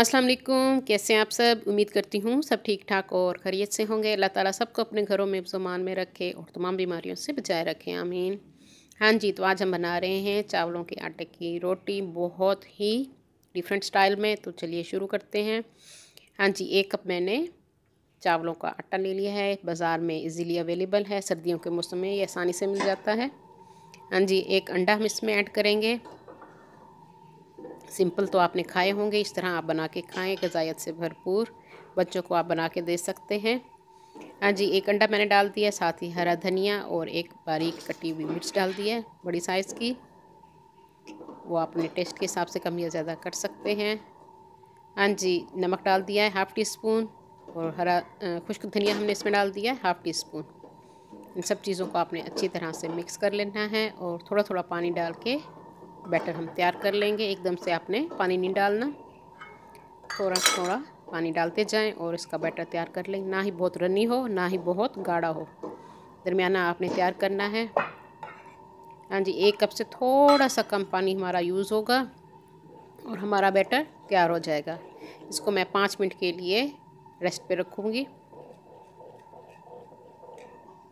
अस्सलाम वालेकुम। कैसे हैं आप सब? उम्मीद करती हूँ सब ठीक ठाक और खैरियत से होंगे। अल्लाह ताला सबको अपने घरों में ज़मान में रखे और तमाम बीमारियों से बचाए रखें, आमीन। हाँ जी, तो आज हम बना रहे हैं चावलों के आटे की रोटी, बहुत ही डिफरेंट स्टाइल में। तो चलिए शुरू करते हैं। हाँ जी, 1 कप मैंने चावलों का आटा ले लिया है। बाज़ार में इजीली अवेलेबल है, सर्दियों के मौसम में ये आसानी से मिल जाता है। हाँ जी, 1 अंडा हम इसमें ऐड करेंगे। सिंपल तो आपने खाए होंगे, इस तरह आप बना के खाएं, ग़िज़ायत से भरपूर। बच्चों को आप बना के दे सकते हैं। हाँ जी, 1 अंडा मैंने डाल दिया, साथ ही हरा धनिया और एक बारीक कटी हुई मिर्च डाल दी है, बड़ी साइज़ की। वो अपने टेस्ट के हिसाब से कम या ज़्यादा कर सकते हैं। हाँ जी, नमक डाल दिया है ½ टी स्पून और हरा खुश्क धनिया हमने इसमें डाल दिया है ½ टी स्पून। इन सब चीज़ों को आपने अच्छी तरह से मिक्स कर लेना है और थोड़ा थोड़ा पानी डाल के बैटर हम तैयार कर लेंगे। एकदम से आपने पानी नहीं डालना, थोड़ा थोड़ा पानी डालते जाएं और इसका बैटर तैयार कर लेंगे। ना ही बहुत रनी हो, ना ही बहुत गाढ़ा हो, दरमियाना आपने तैयार करना है। हाँ जी, 1 कप से थोड़ा सा कम पानी हमारा यूज़ होगा और हमारा बैटर तैयार हो जाएगा। इसको मैं 5 मिनट के लिए रेस्ट पे रखूँगी।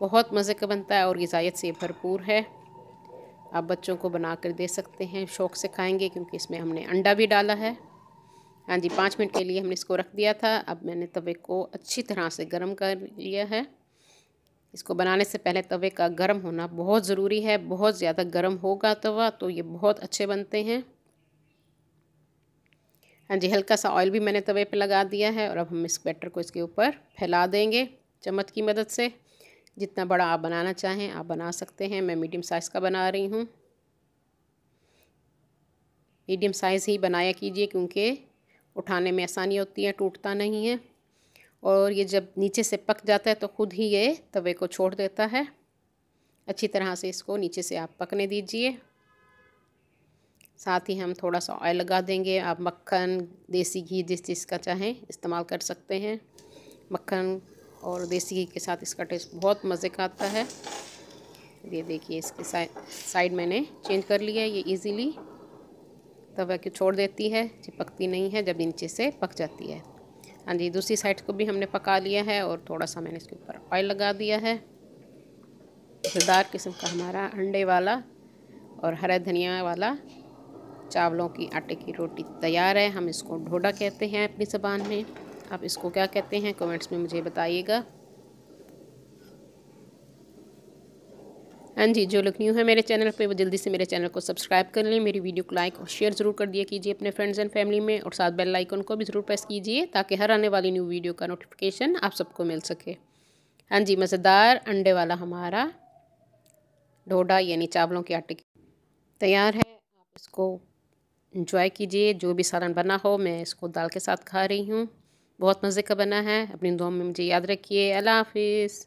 बहुत मज़े का बनता है और ग़िज़ायत से भरपूर है। आप बच्चों को बना कर दे सकते हैं, शौक़ से खाएंगे क्योंकि इसमें हमने अंडा भी डाला है। हाँ जी, 5 मिनट के लिए हमने इसको रख दिया था। अब मैंने तवे को अच्छी तरह से गर्म कर लिया है। इसको बनाने से पहले तवे का गर्म होना बहुत ज़रूरी है। बहुत ज़्यादा गर्म होगा तवा तो ये बहुत अच्छे बनते हैं। हाँ जी, हल्का सा ऑयल भी मैंने तवे पे लगा दिया है और अब हम इस बैटर को इसके ऊपर फैला देंगे चम्मच की मदद से। जितना बड़ा आप बनाना चाहें आप बना सकते हैं। मैं मीडियम साइज़ का बना रही हूँ। मीडियम साइज़ ही बनाया कीजिए क्योंकि उठाने में आसानी होती है, टूटता नहीं है। और ये जब नीचे से पक जाता है तो ख़ुद ही ये तवे को छोड़ देता है। अच्छी तरह से इसको नीचे से आप पकने दीजिए। साथ ही हम थोड़ा सा ऑयल लगा देंगे। आप मक्खन, देसी घी जिस चीज़ का चाहें इस्तेमाल कर सकते हैं। मक्खन और देसी घी के साथ इसका टेस्ट बहुत मज़े का आता है। ये देखिए, इसके साइड मैंने चेंज कर लिया है। ये इजीली तवा को छोड़ देती है, चिपकती नहीं है जब नीचे से पक जाती है। हाँ जी, दूसरी साइड को भी हमने पका लिया है और थोड़ा सा मैंने इसके ऊपर ऑयल लगा दिया है। मज़ेदार किस्म का हमारा अंडे वाला और हरा धनिया वाला चावलों की आटे की रोटी तैयार है। हम इसको ढोडा कहते हैं अपनी ज़बान में। आप इसको क्या कहते हैं कमेंट्स में मुझे बताइएगा। हाँ जी, जो लोग न्यू है मेरे चैनल पे वो जल्दी से मेरे चैनल को सब्सक्राइब कर लें। मेरी वीडियो को लाइक और शेयर ज़रूर कर दिया कीजिए अपने फ्रेंड्स एंड फैमिली में और साथ बेल आइकन को भी ज़रूर प्रेस कीजिए ताकि हर आने वाली न्यू वीडियो का नोटिफिकेशन आप सबको मिल सके। हाँ जी, मज़ेदार अंडे वाला हमारा ढोडा यानी चावलों के आटे की तैयार है। आप इसको एंजॉय कीजिए। जो भी सालन बना हो, मैं इसको दाल के साथ खा रही हूँ। बहुत मज़े का बना है। अपनी दुआ में मुझे याद रखिए। अल्लाह हाफिज़।